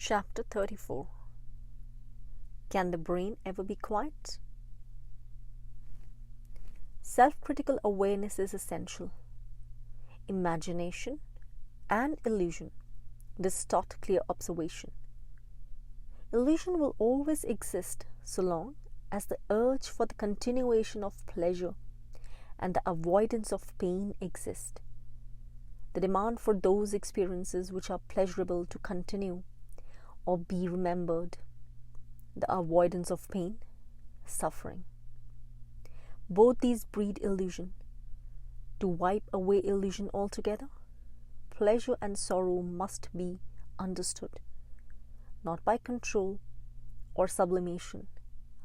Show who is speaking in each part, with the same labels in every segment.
Speaker 1: Chapter 34. Can the brain ever be quiet? Self-critical awareness is essential. Imagination and illusion distort clear observation. Illusion will always exist so long as the urge for the continuation of pleasure and the avoidance of pain exist. The demand for those experiences which are pleasurable to continue or be remembered, the avoidance of pain, suffering. Both these breed illusion. To wipe away illusion altogether, pleasure and sorrow must be understood, not by control or sublimation,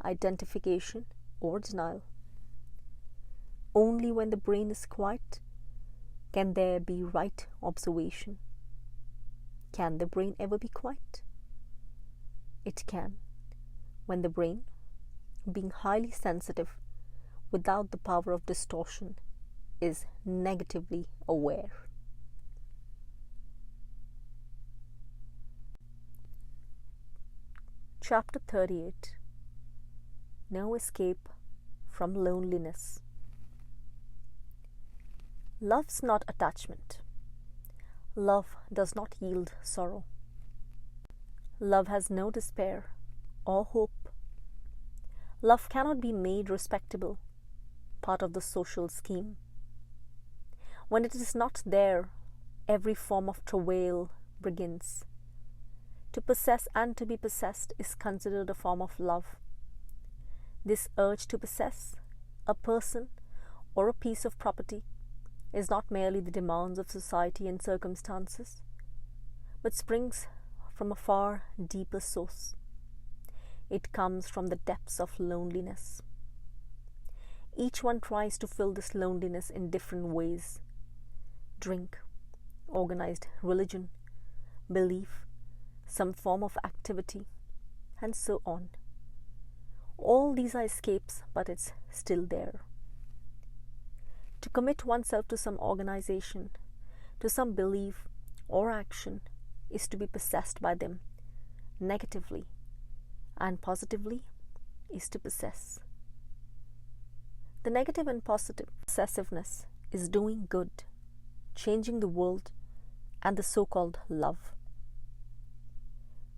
Speaker 1: identification or denial. Only when the brain is quiet can there be right observation. Can the brain ever be quiet? It can, when the brain, being highly sensitive without the power of distortion, is negatively aware. Chapter 38. No escape from loneliness. Love's not attachment. Love does not yield sorrow. Love has no despair or hope. Love cannot be made respectable, part of the social scheme. When it is not there, every form of travail begins. To possess and to be possessed is considered a form of love. This urge to possess a person or a piece of property is not merely the demands of society and circumstances, but springs from a far deeper source. It comes from the depths of loneliness. Each one tries to fill this loneliness in different ways. Drink, organized religion, belief, some form of activity, and so on. All these are escapes, but it's still there. To commit oneself to some organization, to some belief or action, is to be possessed by them negatively, and positively is to possess. The negative and positive possessiveness is doing good, changing the world, and the so-called love.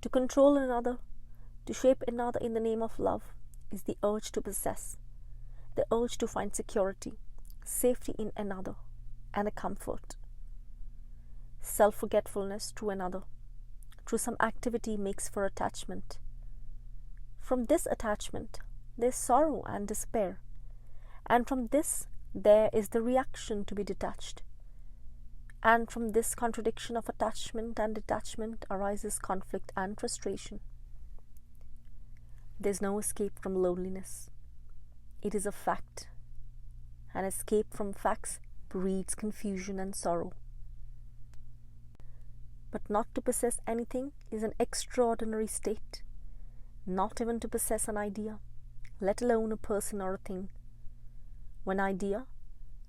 Speaker 1: To control another, to shape another in the name of love, is the urge to possess, the urge to find security, safety in another, and a comfort. Self-forgetfulness to another, through some activity, makes for attachment. From this attachment, there is sorrow and despair, and from this, there is the reaction to be detached. And from this contradiction of attachment and detachment arises conflict and frustration. There is no escape from loneliness. It is a fact. An escape from facts breeds confusion and sorrow. But not to possess anything is an extraordinary state. Not even to possess an idea, let alone a person or a thing. When idea,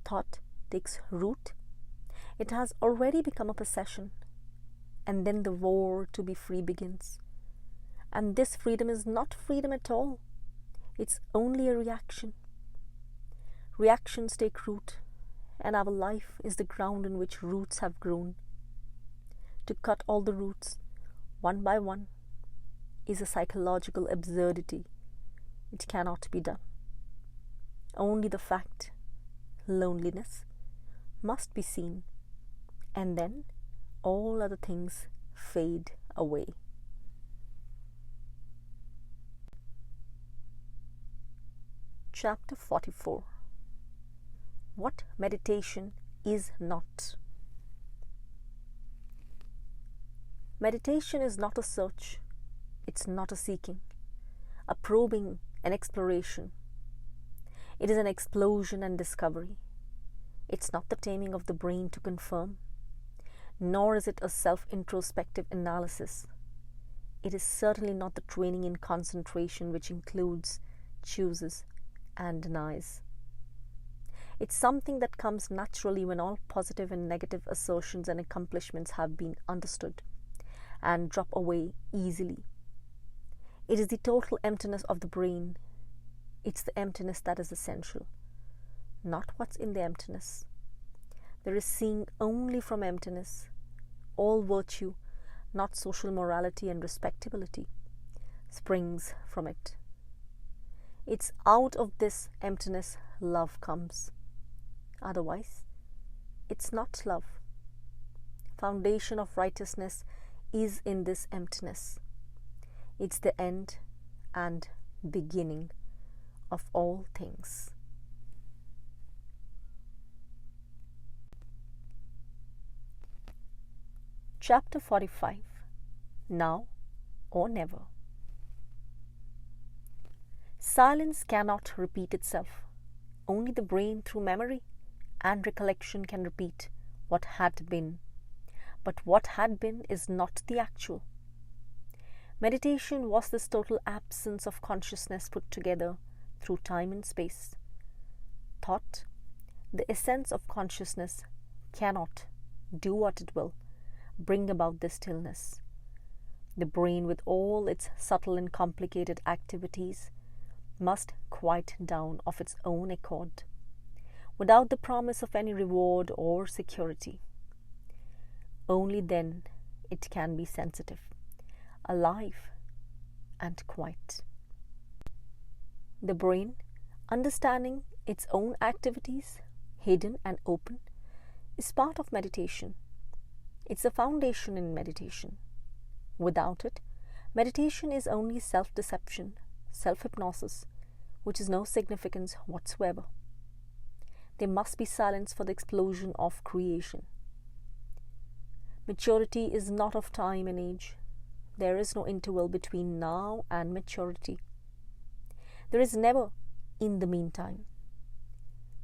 Speaker 1: thought takes root, it has already become a possession, and then the war to be free begins. And this freedom is not freedom at all. It's only a reaction. Reactions take root, and our life is the ground in which roots have grown. To cut all the roots, one by one, is a psychological absurdity. It cannot be done. Only the fact, loneliness, must be seen, and then all other things fade away. Chapter 44. What meditation is not. Meditation is not a search, it's not a seeking, a probing, an exploration. It is an explosion and discovery. It's not the taming of the brain to confirm, nor is it a self-introspective analysis. It is certainly not the training in concentration which includes, chooses, and denies. It's something that comes naturally when all positive and negative assertions and accomplishments have been understood, and drop away easily. It is the total emptiness of the brain. It's the emptiness that is essential, not what's in the emptiness. There is seeing only from emptiness. All virtue, not social morality and respectability, springs from it. It's out of this emptiness love comes. Otherwise, it's not love. Foundation of righteousness is in this emptiness. It's the end and beginning of all things. Chapter 45. Now or Never. Silence cannot repeat itself. Only the brain through memory and recollection can repeat what had been. But what had been is not the actual. Meditation was this total absence of consciousness put together through time and space. Thought, the essence of consciousness, cannot, do what it will, bring about this stillness. The brain, with all its subtle and complicated activities, must quiet down of its own accord, without the promise of any reward or security. Only then it can be sensitive, alive, and quiet. The brain, understanding its own activities, hidden and open, is part of meditation. It's a foundation in meditation. Without it, meditation is only self-deception, self-hypnosis, which is no significance whatsoever. There must be silence for the explosion of creation. Maturity is not of time and age. There is no interval between now and maturity. There is never in the meantime.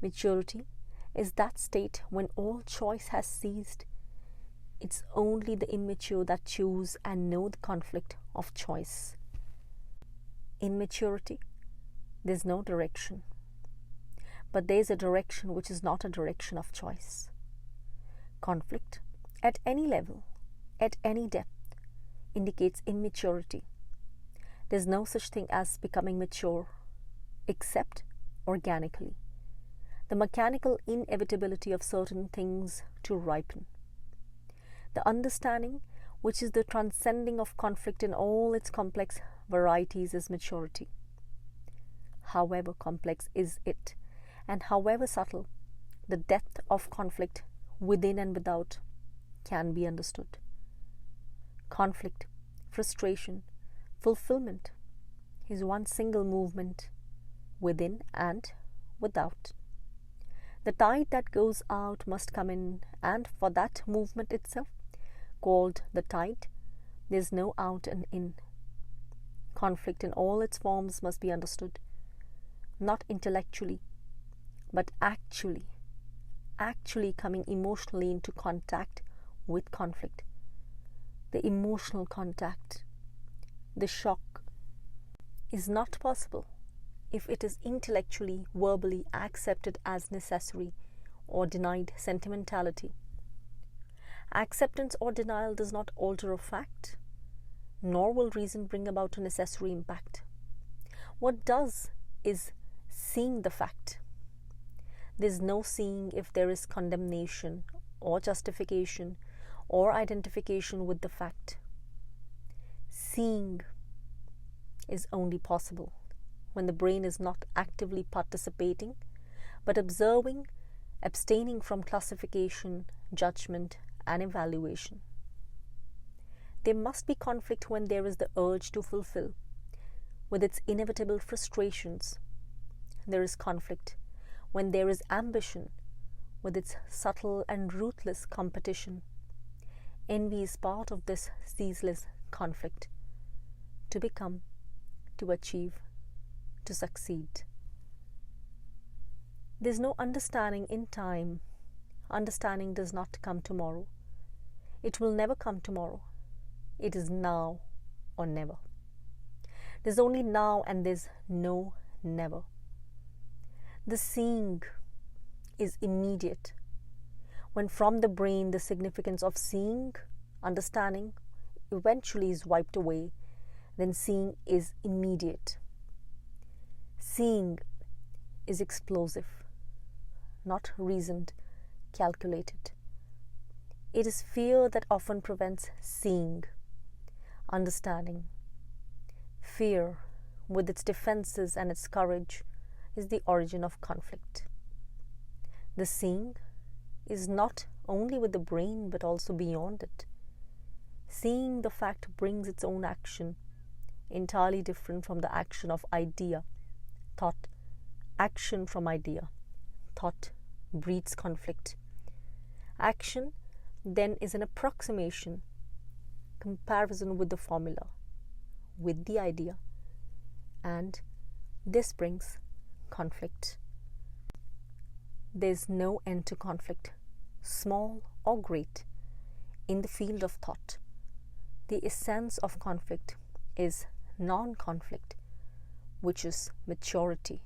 Speaker 1: Maturity is that state when all choice has ceased. It's only the immature that choose and know the conflict of choice. In maturity, there's no direction. But there's a direction which is not a direction of choice. Conflict, at any level, at any depth, indicates immaturity. There's no such thing as becoming mature, except organically. The mechanical inevitability of certain things to ripen. The understanding, which is the transcending of conflict in all its complex varieties, is maturity. However complex is it, and however subtle, the depth of conflict within and without can be understood. Conflict, frustration, fulfillment is one single movement, within and without. The tide that goes out must come in, and for that movement itself, called the tide, there is no out and in. Conflict in all its forms must be understood, not intellectually, but actually coming emotionally into contact with conflict. The emotional contact, the shock, is not possible if it is intellectually, verbally accepted as necessary or denied sentimentality. Acceptance or denial does not alter a fact, nor will reason bring about a necessary impact. What does is seeing the fact. There is no seeing if there is condemnation or justification or identification with the fact. Seeing is only possible when the brain is not actively participating, but observing, abstaining from classification, judgment, and evaluation. There must be conflict when there is the urge to fulfill, with its inevitable frustrations. There is conflict when there is ambition, with its subtle and ruthless competition. Envy is part of this ceaseless conflict. To become, to achieve, to succeed. There is no understanding in time. Understanding does not come tomorrow. It will never come tomorrow. It is now or never. There's only now and there's no never. The seeing is immediate. When from the brain the significance of seeing, understanding, eventually is wiped away, then seeing is immediate. Seeing is explosive, not reasoned, calculated. It is fear that often prevents seeing, understanding. Fear, with its defenses and its courage, is the origin of conflict. The seeing is not only with the brain but also beyond it. Seeing the fact brings its own action, entirely different from the action of idea, thought. Action from idea, thought breeds conflict. Action then is an approximation, comparison with the formula, with the idea, and this brings conflict. There's no end to conflict, small or great, in the field of thought. The essence of conflict is non-conflict, which is maturity.